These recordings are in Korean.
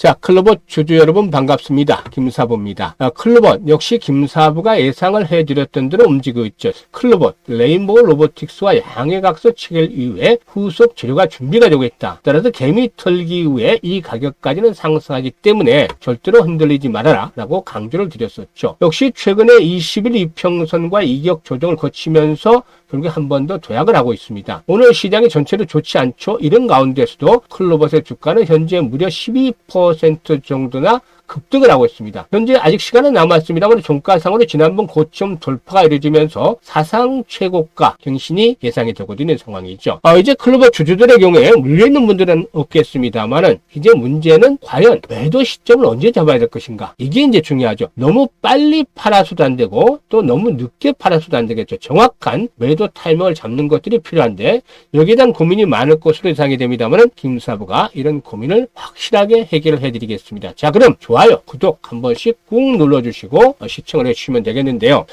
자, 클로버 주주 여러분 반갑습니다. 김사부입니다. 클로버 역시 김사부가 예상을 해드렸던 대로 움직이고 있죠. 클로버 레인보우 로보틱스와 양해각서 체결 이후에 후속 재료가 준비가 되고 있다. 따라서 개미 털기 이후에 이 가격까지는 상승하기 때문에 절대로 흔들리지 말아라 라고 강조를 드렸었죠. 역시 최근에 20일 이평선과 이격 조정을 거치면서 결국 한 번 더 도약을 하고 있습니다. 오늘 시장이 전체로 좋지 않죠. 이런 가운데서도 클로버의 주가는 현재 무려 12% 정도나 급등을 하고 있습니다. 현재 아직 시간은 남았습니다만 종가상으로 지난번 고점 돌파가 이루어지면서 사상 최고가 경신이 예상이 되고 있는 상황이죠. 이제 클로버 주주들의 경우에 물려있는 분들은 없겠습니다만은 이제 문제는 과연 매도 시점을 언제 잡아야 될 것인가. 이게 이제 중요하죠. 너무 빨리 팔아서도 안 되고 또 너무 늦게 팔아서도 안 되겠죠. 정확한 매도 타이밍을 잡는 것들이 필요한데 여기에 대한 고민이 많을 것으로 예상이 됩니다만은 김사부가 이런 고민을 확실하게 해결을 해드리겠습니다. 자, 그럼 좋아요, 구독 한 번씩 꾹 눌러주시고 시청을 해주시면 되겠는데요.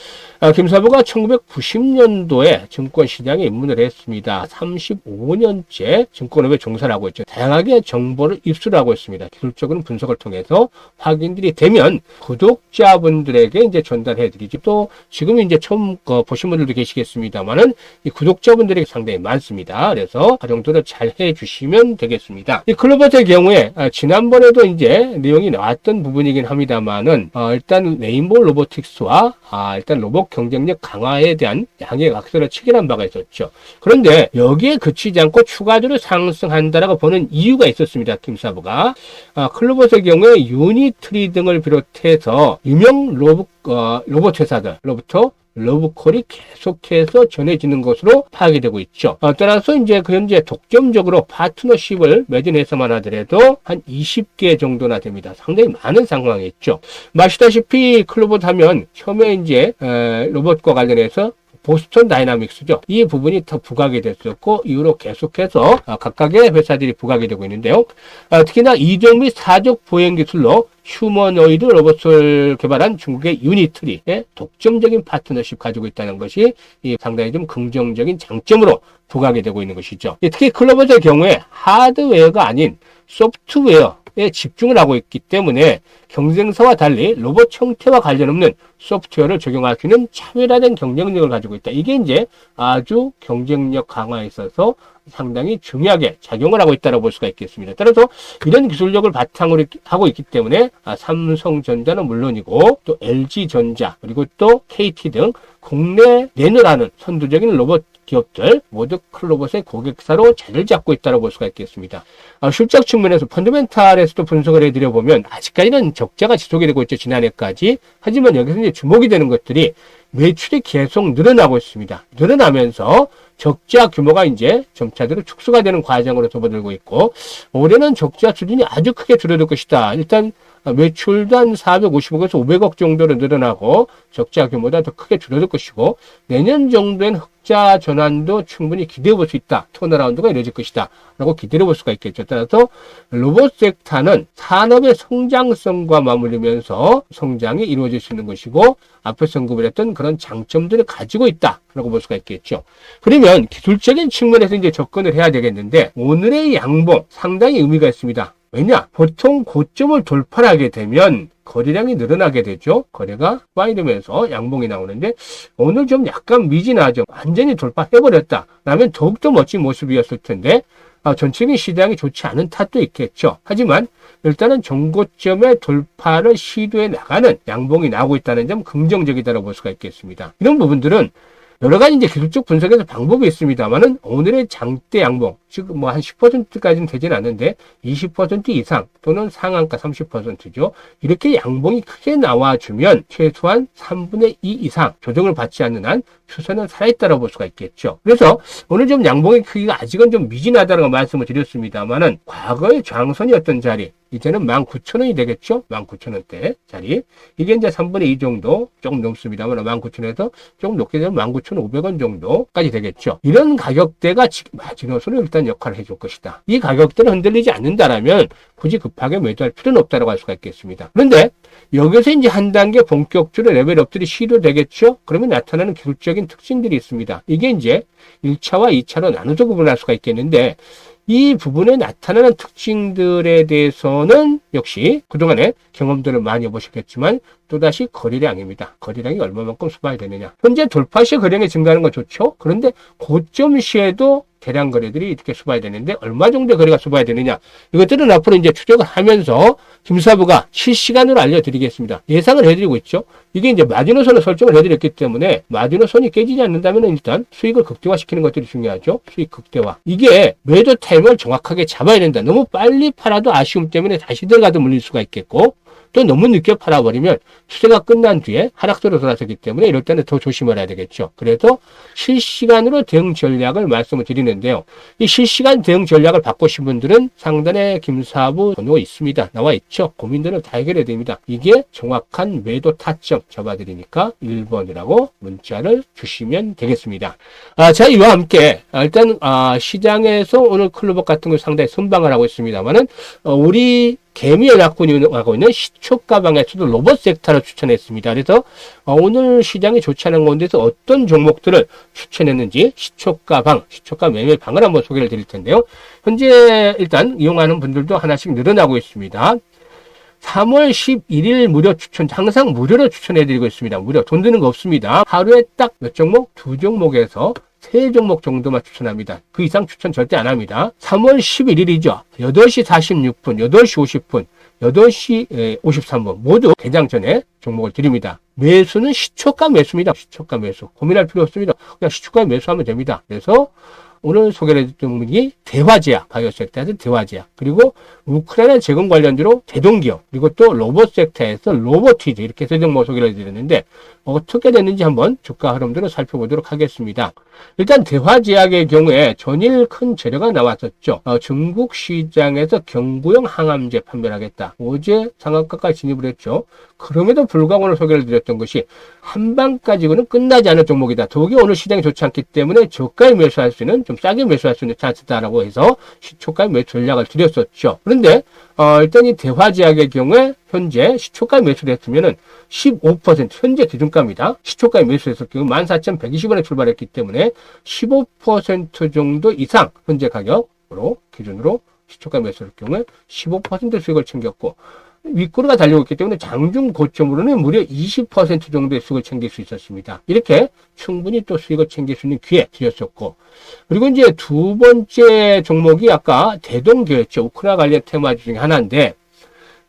김사부가 1990년도에 증권시장에 입문을 했습니다. 35년째 증권업에 종사를 하고 있죠. 다양하게 정보를 입수하고 있습니다. 기술적인 분석을 통해서 확인들이 되면 구독자분들에게 이제 전달해드리죠. 또 지금 이제 처음 보신 분들도 계시겠습니다만은 이 구독자분들이 상당히 많습니다. 그래서 활용도를 잘 해주시면 되겠습니다. 이 클로버의 경우에 지난번에도 이제 내용이 나왔던 부분이긴 합니다만은 일단 레인보우 로보틱스와 일단 로봇 경쟁력 강화에 대한 양해각서를 체결한 바가 있었죠. 그런데 여기에 그치지 않고 추가적으로 상승한다라고 보는 이유가 있었습니다. 김사부가 클로버의 경우에 유니트리 등을 비롯해서 유명 로봇 회사들로부터 러브콜이 계속해서 전해지는 것으로 파악이 되고 있죠. 따라서 이제 현재 독점적으로 파트너십을 맺은 회사만 하더라도 한 20개 정도나 됩니다. 상당히 많은 상황이 있죠. 아시다시피 클로버 하면 처음에 이제 로봇과 관련해서 보스턴 다이나믹스죠. 이 부분이 더 부각이 됐었고 이후로 계속해서 각각의 회사들이 부각이 되고 있는데요. 특히나 2종 및 4족 보행 기술로 휴머노이드 로봇을 개발한 중국의 유니트리의 독점적인 파트너십 가지고 있다는 것이 상당히 좀 긍정적인 장점으로 부각이 되고 있는 것이죠. 특히 클로버의 경우에 하드웨어가 아닌 소프트웨어에 집중을 하고 있기 때문에 경쟁사와 달리 로봇 형태와 관련 없는 소프트웨어를 적용할 수 있는 차별화된 경쟁력을 가지고 있다. 이게 이제 아주 경쟁력 강화에 있어서 상당히 중요하게 작용을 하고 있다고 볼 수가 있겠습니다. 따라서 이런 기술력을 바탕으로 하고 있기 때문에 삼성전자는 물론이고 또 LG전자 그리고 또 KT 등 국내 내놓으라는 선두적인 로봇 기업들 모두 클로버의 고객사로 자리를 잡고 있다고 볼 수가 있겠습니다. 실적 측면에서 펀더멘탈에서도 분석을 해드려보면 아직까지는 적자가 지속이 되고 있죠. 지난해까지. 하지만 여기서 이제 주목이 되는 것들이 매출이 계속 늘어나고 있습니다. 늘어나면서 적자 규모가 이제 점차대로 축소가 되는 과정으로 접어들고 있고 올해는 적자 수준이 아주 크게 줄어들 것이다. 일단 매출도 한 450억에서 500억 정도로 늘어나고 적자 규모도 더 크게 줄어들 것이고 내년 정도엔 흑자 전환도 충분히 기대해 볼 수 있다. 턴어라운드가 이루어질 것이다. 라고 기대해 볼 수가 있겠죠. 따라서 로봇 섹터는 산업의 성장성과 맞물리면서 성장이 이루어질 수 있는 것이고 앞에서 언급을 했던 그런 장점들을 가지고 있다. 라고 볼 수가 있겠죠. 그러면 기술적인 측면에서 이제 접근을 해야 되겠는데 오늘의 양봉 상당히 의미가 있습니다. 왜냐? 보통 고점을 돌파하게 되면 거래량이 늘어나게 되죠. 거래가 빠이르면서 양봉이 나오는데 오늘 좀 약간 미진하죠. 완전히 돌파해버렸다. 라면 더욱더 멋진 모습이었을 텐데 전체적인 시장이 좋지 않은 탓도 있겠죠. 하지만 일단은 정고점의 돌파를 시도해 나가는 양봉이 나오고 있다는 점 긍정적이다라고 볼 수가 있겠습니다. 이런 부분들은 여러 가지 이제 기술적 분석에서 방법이 있습니다만은 오늘의 장대 양봉, 즉 뭐 한 10%까지는 되진 않는데 20% 이상 또는 상한가 30%죠. 이렇게 양봉이 크게 나와주면 최소한 3분의 2 이상 조정을 받지 않는 한 추세는 살아있다고 볼 수가 있겠죠. 그래서 오늘 좀 양봉의 크기가 아직은 좀 미진하다라고 말씀을 드렸습니다만은 과거의 저항선이었던 자리, 이제는 19,000원이 되겠죠? 19,000원대 자리. 이게 이제 3분의 2 정도 조금 넘습니다만 19,000원에서 조금 높게 되면 19,500원 정도까지 되겠죠. 이런 가격대가 마지노선을 일단 역할을 해줄 것이다. 이 가격대를 흔들리지 않는다라면 굳이 급하게 매도할 필요는 없다고 할 수가 있겠습니다. 그런데 여기서 이제 한 단계 본격적으로 레벨업들이 시도되겠죠? 그러면 나타나는 기술적인 특징들이 있습니다. 이게 이제 1차와 2차로 나눠서 구분할 수가 있겠는데 이 부분에 나타나는 특징들에 대해서는 역시 그동안에 경험들을 많이 해보셨겠지만 또다시 거래량입니다. 거래량이 얼마만큼 수반이 되느냐. 현재 돌파 시에 거래량이 증가하는 건 좋죠. 그런데 고점 시에도 대량 거래들이 이렇게 수반이 되는데 얼마 정도의 거래가 수반이 되느냐. 이것들은 앞으로 이제 추적을 하면서 김사부가 실시간으로 알려드리겠습니다. 예상을 해드리고 있죠. 이게 이제 마지노선을 설정을 해드렸기 때문에 마지노선이 깨지지 않는다면 일단 수익을 극대화시키는 것들이 중요하죠. 수익 극대화. 이게 매도 타임을 정확하게 잡아야 된다. 너무 빨리 팔아도 아쉬움 때문에 다시 들어가도 물릴 수가 있겠고 또 너무 늦게 팔아버리면 추세가 끝난 뒤에 하락세로 돌아서기 때문에 이럴 때는 더 조심을 해야 되겠죠. 그래서 실시간으로 대응 전략을 말씀을 드리는데요. 이 실시간 대응 전략을 바꾸신 분들은 상단에 김사부 번호 있습니다. 나와 있죠. 고민들을 다 해결해야 됩니다. 이게 정확한 매도 타점 잡아드리니까 1번이라고 문자를 주시면 되겠습니다. 자, 이와 함께 일단 시장에서 오늘 클로버 같은 걸 상당히 선방을 하고 있습니다만은 우리 개미연합군이 운영하고 있는 시초가방에서도 로봇 섹터를 추천했습니다. 그래서 오늘 시장이 좋지 않은 가운데서 어떤 종목들을 추천했는지 시초가 매매방을 한번 소개를 드릴 텐데요. 현재 일단 이용하는 분들도 하나씩 늘어나고 있습니다. 3월 11일 무료 추천, 항상 무료로 추천해드리고 있습니다. 무료, 돈 드는 거 없습니다. 하루에 딱 몇 종목? 2종목에서 3종목 정도만 추천합니다. 그 이상 추천 절대 안 합니다. 3월 11일이죠. 8시 46분, 8시 50분, 8시 53분 모두 개장 전에 종목을 드립니다. 매수는 시초가 매수입니다. 시초가 매수. 고민할 필요 없습니다. 그냥 시초가에 매수하면 됩니다. 그래서 오늘 소개해드릴 종목이 대화제약, 바이오 섹터에서 대화제약, 그리고 우크라이나 재건 관련주로 대동기업, 그리고 또 로봇 섹터에서 로보티즈 이렇게 세 종목 소개를 해드렸는데 어떻게 됐는지 한번 주가 흐름들을 살펴보도록 하겠습니다. 일단 대화제약의 경우에 전일 큰 재료가 나왔었죠. 중국 시장에서 경구용 항암제 판매를 하겠다. 어제 상한가까지 진입을 했죠. 그럼에도 불구하고 오늘 소개를 드렸던 것이 한방까지는 끝나지 않은 종목이다. 더욱이 오늘 시장이 좋지 않기 때문에 저가에 매수할 수 있는, 좀 싸게 매수할 수 있는 찬스다라고 해서 시초가에 매수 전략을 드렸었죠. 그런데 일단 이 대화제약의 경우에 현재 시초가에 매수를 했으면은 15% 현재 기준가입니다. 시초가에 매수했을 경우 14,120원에 출발했기 때문에 15% 정도 이상 현재 가격으로 기준으로 시초가에 매수할 경우에 15% 수익을 챙겼고 윗꼬리가 달리고 있기 때문에 장중 고점으로는 무려 20% 정도의 수익을 챙길 수 있었습니다. 이렇게 충분히 또 수익을 챙길 수 있는 기회 드렸었고, 그리고 이제 두 번째 종목이 아까 대동기였죠. 우크라이나 관련 테마주 중에 하나인데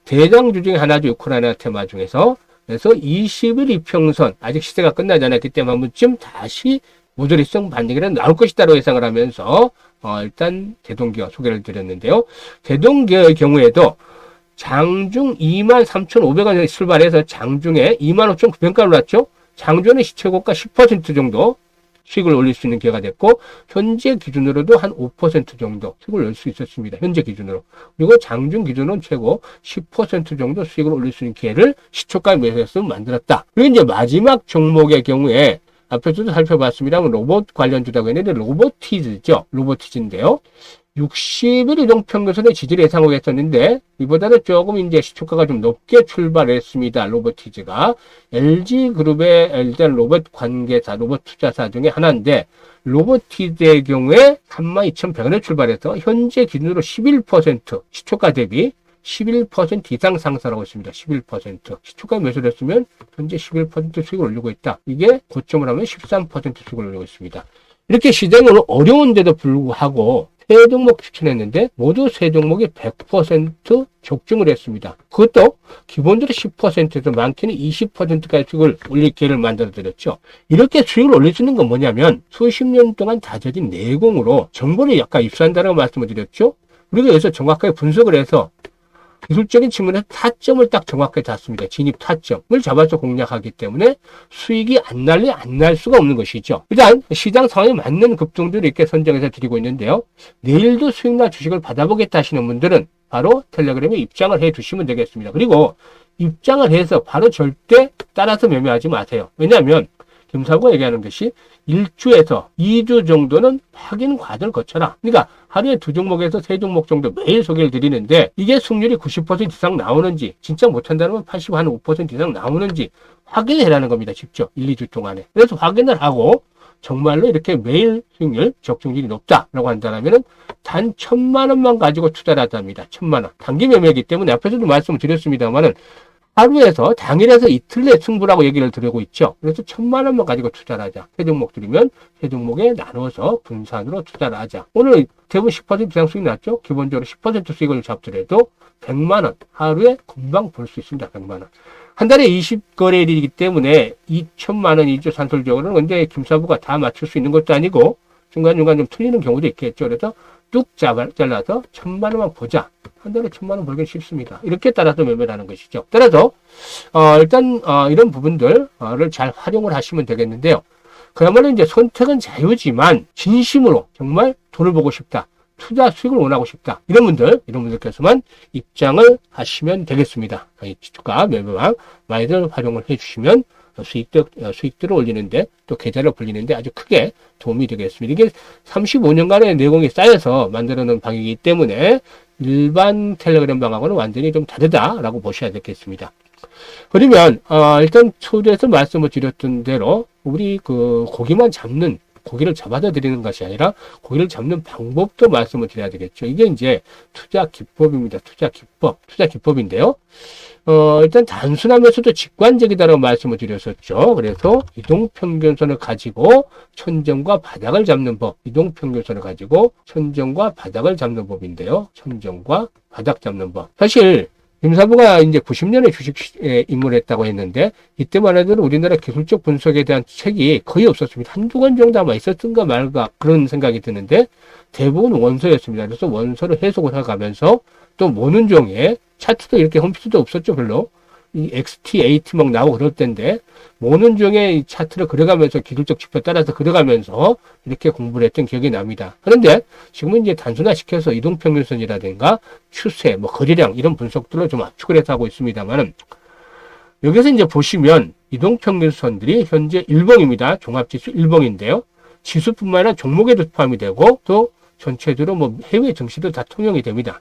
대장주 중에 하나죠. 우크라이나 테마 중에서. 그래서 20일 이평선 아직 시세가 끝나지 않았기 때문에 한 번쯤 다시 모조리성 반등이라도 나올 것이다라고 예상을 하면서 일단 대동기업 소개를 드렸는데요. 대동기업의 경우에도 장중 23,500원에 출발해서 장중에 25,900원까지 올랐죠. 장중에 시초고가 10% 정도 수익을 올릴 수 있는 기회가 됐고 현재 기준으로도 한 5% 정도 수익을 올릴 수 있었습니다. 현재 기준으로. 그리고 장중 기준은 최고 10% 정도 수익을 올릴 수 있는 기회를 시초가에 매수해서 만들었다. 그리고 이제 마지막 종목의 경우에 앞에서도 살펴봤습니다만 로봇 관련주라고 했는데 로보티즈죠. 로보티즈인데요. 60일 이동평균선의 지지를 예상하고 했었는데 이보다는 조금 이제 시초가가 좀 높게 출발했습니다. 로보티즈가 LG그룹의 일단 로봇 관계사, 로봇 투자사 중에 하나인데 로보티즈의 경우에 32,100원에 출발해서 현재 기준으로 11% 시초가 대비 11% 이상 상승하고 있습니다. 11%. 시초가에 매수를 했으면 현재 11% 수익을 올리고 있다. 이게 고점을 하면 13% 수익을 올리고 있습니다. 이렇게 시장은 어려운데도 불구하고 세 종목 추천했는데 모두 세 종목이 100% 적중을 했습니다. 그것도 기본적으로 10%에서 많게는 20%까지 수익을 올릴 기회를 만들어 드렸죠. 이렇게 수익을 올릴 수 있는 건 뭐냐면 수십 년 동안 다져진 내공으로 정보를 약간 입수한다고 말씀을 드렸죠. 그리고 여기서 정확하게 분석을 해서 기술적인 측면에서 타점을 딱 정확하게 잡습니다. 진입 타점을 잡아서 공략하기 때문에 수익이 안 날 수가 없는 것이죠. 일단 시장 상황에 맞는 급등들을 이렇게 선정해서 드리고 있는데요. 내일도 수익날 주식을 받아보겠다 하시는 분들은 바로 텔레그램에 입장을 해 두시면 되겠습니다. 그리고 입장을 해서 바로 절대 따라서 매매하지 마세요. 왜냐하면 김사부가 얘기하는 것이 1주에서 2주 정도는 확인 과정을 거쳐라. 그러니까 하루에 2종목에서 3종목 정도 매일 소개를 드리는데 이게 승률이 90% 이상 나오는지 진짜 못한다면 85% 이상 나오는지 확인을 해라는 겁니다. 직접 1, 2주 동안에. 그래서 확인을 하고 정말로 이렇게 매일 수익률 적중률이 높다라고 한다면은 단 1,000만 원만 가지고 투자를 하답니다. 1,000만 원. 단기 매매이기 때문에 앞에서도 말씀을 드렸습니다만은 하루에서 당일에서 이틀 내 승부라고 얘기를 드리고 있죠. 그래서 1,000만 원만 가지고 투자를 하자. 세 종목들이면 세 종목에 나눠서 분산으로 투자를 하자. 오늘 대부분 10% 이상 수익 났죠. 기본적으로 10% 수익을 잡더라도 100만 원 하루에 금방 벌 수 있습니다. 100만 원. 한 달에 20거래일이기 때문에 2,000만 원이죠. 산술적으로는. 근데 김사부가 다 맞출 수 있는 것도 아니고 중간중간 좀 틀리는 경우도 있겠죠. 그래서 뚝 잘라서 1,000만 원만 보자. 한 달에 1,000만 원 벌긴 쉽습니다. 이렇게 따라서 매매를 하는 것이죠. 따라서 일단 이런 부분들을 잘 활용을 하시면 되겠는데요. 그야말로 이제 선택은 자유지만 진심으로 정말 돈을 보고 싶다. 투자 수익을 원하고 싶다. 이런 분들께서만 입장을 하시면 되겠습니다. 이 주가 매매왕 많이들 활용을 해주시면 수익들을 올리는데 또 계좌를 불리는데 아주 크게 도움이 되겠습니다. 이게 35년간의 내공이 쌓여서 만들어 놓은 방이기 때문에 일반 텔레그램 방하고는 완전히 좀 다르다라고 보셔야 되겠습니다. 그러면 일단 초대에서 말씀을 드렸던 대로 우리 고기를 잡아다 드리는 것이 아니라 고기를 잡는 방법도 말씀을 드려야 되겠죠. 이게 이제 투자 기법입니다. 투자 기법인데요. 일단 단순하면서도 직관적이다라고 말씀을 드렸었죠. 그래서 이동평균선을 가지고 천정과 바닥을 잡는 법. 이동평균선을 가지고 천정과 바닥을 잡는 법인데요. 천정과 바닥 잡는 법. 사실 김사부가 이제 90년에 주식에 입문했다고 했는데 이때만 해도 우리나라 기술적 분석에 대한 책이 거의 없었습니다. 한두 권 정도 아마 있었던가 말까 그런 생각이 드는데 대부분 원서였습니다. 그래서 원서를 해석을 해가면서 또 모는 종에 차트도 이렇게 홈피드도 없었죠. 별로. 이 XT, AT 막 나오고 그럴 때인데 모는 종에 이 차트를 그려가면서 기술적 지표 따라서 그려가면서 이렇게 공부를 했던 기억이 납니다. 그런데 지금은 이제 단순화시켜서 이동평균선이라든가 추세, 거래량 이런 분석들을 좀 압축을 해서 하고 있습니다만은 여기서 이제 보시면 이동평균선들이 현재 일봉입니다. 종합지수 일봉인데요. 지수뿐만 아니라 종목에도 포함이 되고 또 전체적으로 해외 증시도 다 통용이 됩니다.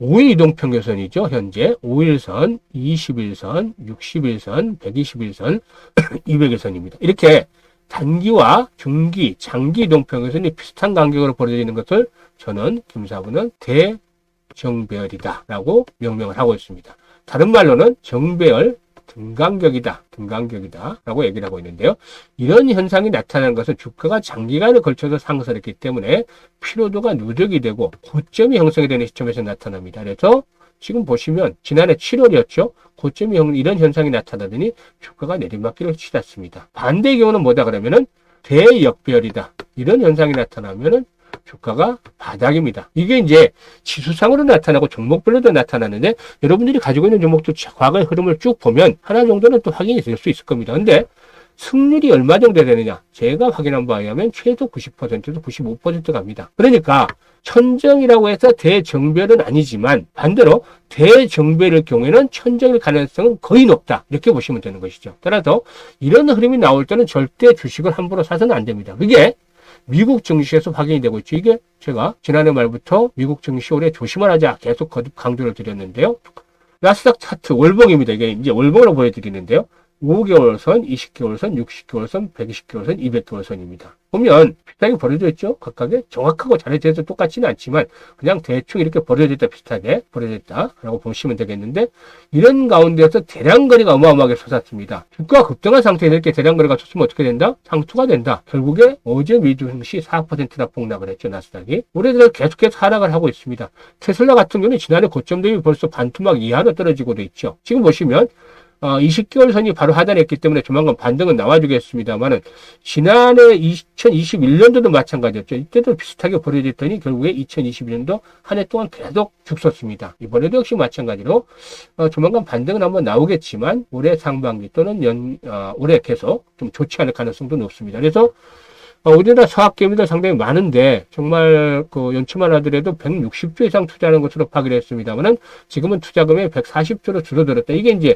5일 이동평균선이죠. 현재 5일선, 21선, 61선, 121선, 200일선입니다. 이렇게 단기와 중기, 장기 이동평균선이 비슷한 간격으로 벌어지는 것을 저는 김사부는 대정배열이다 라고 명명을 하고 있습니다. 다른 말로는 정배열 등간격이다 라고 얘기를 하고 있는데요. 이런 현상이 나타나는 것은 주가가 장기간에 걸쳐서 상승했기 때문에 피로도가 누적이 되고 고점이 형성이 되는 시점에서 나타납니다. 그래서 지금 보시면 지난해 7월이었죠. 고점이 이런 현상이 나타나더니 주가가 내리막길을 치닫습니다. 반대의 경우는 뭐다 그러면은 대역배열이다. 이런 현상이 나타나면은 주가가 바닥입니다. 이게 이제 지수상으로 나타나고 종목별로도 나타나는데 여러분들이 가지고 있는 종목도 과거의 흐름을 쭉 보면 하나 정도는 또 확인이 될 수 있을 겁니다. 근데 승률이 얼마 정도 되느냐? 제가 확인한 바에 의하면 최소 90%에서 95% 갑니다. 그러니까 천정이라고 해서 대정배열은 아니지만 반대로 대정배열 경우에는 천정일 가능성은 거의 높다. 이렇게 보시면 되는 것이죠. 따라서 이런 흐름이 나올 때는 절대 주식을 함부로 사서는 안 됩니다. 그게 미국 증시에서 확인이 되고 있죠. 이게 제가 지난해 말부터 미국 증시 올해 조심을 하자 계속 거듭 강조를 드렸는데요. 나스닥 차트 월봉입니다. 이게 이제 월봉으로 보여드리는데요. 5개월선, 20개월선, 60개월선, 120개월선, 200개월선입니다. 보면 비슷하게 벌어져 있죠. 각각에 정확하고 잘해져서 똑같지는 않지만 그냥 대충 이렇게 벌어져 있다 비슷하게 벌어져 있다라고 보시면 되겠는데 이런 가운데서 대량거래가 어마어마하게 솟았습니다. 주가가 급등한 상태에서 이렇게 대량거래가 솟으면 어떻게 된다? 상투가 된다. 결국에 어제 미주 증시 4%나 폭락을 했죠. 나스닥이. 올해 들어 계속해서 하락을 하고 있습니다. 테슬라 같은 경우는 지난해 고점 대비 벌써 반토막 이하로 떨어지고도 있죠. 지금 보시면 20개월 선이 바로 하단했기 때문에 조만간 반등은 나와주겠습니다만은 지난해 2021년도도 마찬가지였죠. 이때도 비슷하게 벌어졌더니 결국에 2021년도 한 해 동안 계속 죽었습니다. 이번에도 역시 마찬가지로 조만간 반등은 한번 나오겠지만 올해 상반기 또는 올해 계속 좀 좋지 않을 가능성도 높습니다. 그래서 우리나라 서학개미들 상당히 많은데 정말 연초만 하더라도 160조 이상 투자하는 것으로 파악을 했습니다만은 지금은 투자금이 140조로 줄어들었다. 이게 이제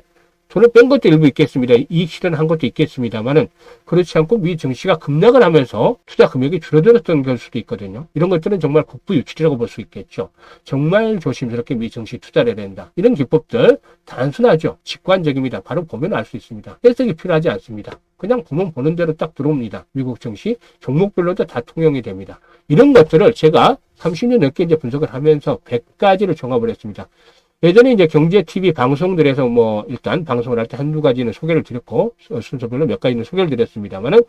돈을 뺀 것도 일부 있겠습니다. 이익 실현한 것도 있겠습니다만은 그렇지 않고 미 증시가 급락을 하면서 투자 금액이 줄어들었던 걸 수도 있거든요. 이런 것들은 정말 국부유출이라고 볼 수 있겠죠. 정말 조심스럽게 미 증시 투자를 해야 된다. 이런 기법들 단순하죠. 직관적입니다. 바로 보면 알 수 있습니다. 해석이 필요하지 않습니다. 그냥 보면 보는 대로 딱 들어옵니다. 미국 증시 종목별로도 다 통용이 됩니다. 이런 것들을 제가 30년 넘게 이제 분석을 하면서 100가지를 종합을 했습니다. 예전에 이제 경제TV 방송들에서 일단 방송을 할 때 한두 가지는 소개를 드렸고, 순서별로 몇 가지는 소개를 드렸습니다만은,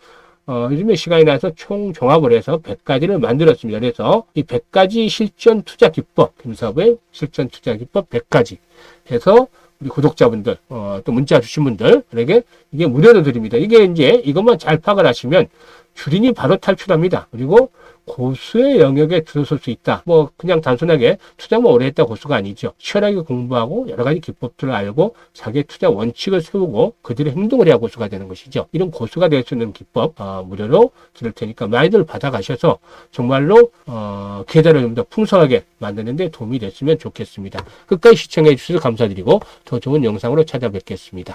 요즘에 시간이 나서 총 종합을 해서 100가지를 만들었습니다. 그래서 이 100가지 실전 투자 기법, 김사부의 실전 투자 기법 100가지 해서 우리 구독자분들, 또 문자 주신 분들에게 이게 무료로 드립니다. 이게 이제 이것만 잘 파악을 하시면 주린이 바로 탈출합니다. 그리고 고수의 영역에 들어설 수 있다. 그냥 단순하게 투자만 오래 했다 고수가 아니죠. 치열하게 공부하고 여러 가지 기법들을 알고 자기의 투자 원칙을 세우고 그들의 행동을 해야 고수가 되는 것이죠. 이런 고수가 될 수 있는 기법 무료로 드릴 테니까 많이들 받아가셔서 정말로 계좌를 좀 더 풍성하게 만드는 데 도움이 됐으면 좋겠습니다. 끝까지 시청해 주셔서 감사드리고 더 좋은 영상으로 찾아뵙겠습니다.